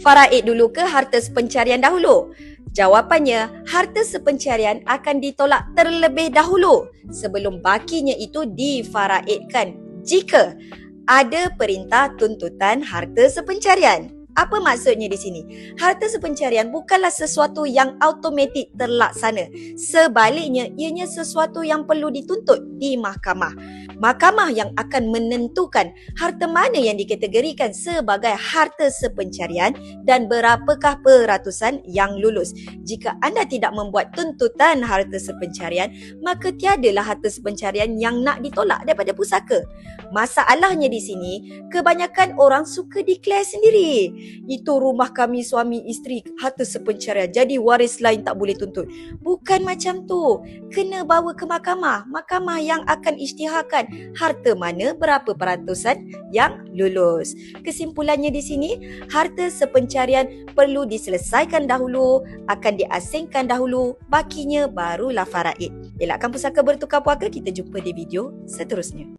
Faraid dulu ke harta sepencarian dahulu? Jawapannya, harta sepencarian akan ditolak terlebih dahulu sebelum bakinya itu difaraidkan jika ada perintah tuntutan harta sepencarian. Apa maksudnya di sini? Harta sepencarian bukanlah sesuatu yang automatik terlaksana. Sebaliknya, ianya sesuatu yang perlu dituntut di mahkamah. Mahkamah yang akan menentukan harta mana yang dikategorikan sebagai harta sepencarian dan berapakah peratusan yang lulus. Jika anda tidak membuat tuntutan harta sepencarian, maka tiadalah harta sepencarian yang nak ditolak daripada pusaka. Masalahnya di sini, kebanyakan orang suka declare sendiri. Itu rumah kami suami isteri, harta sepencarian, jadi waris lain tak boleh tuntut. Bukan macam tu. Kena bawa ke mahkamah. Mahkamah yang akan isytiharkan harta mana berapa peratusan yang lulus. Kesimpulannya di sini, harta sepencarian perlu diselesaikan dahulu, akan diasingkan dahulu, bakinya barulah faraid. Elakkan pusaka bertukar puaka, kita jumpa di video seterusnya.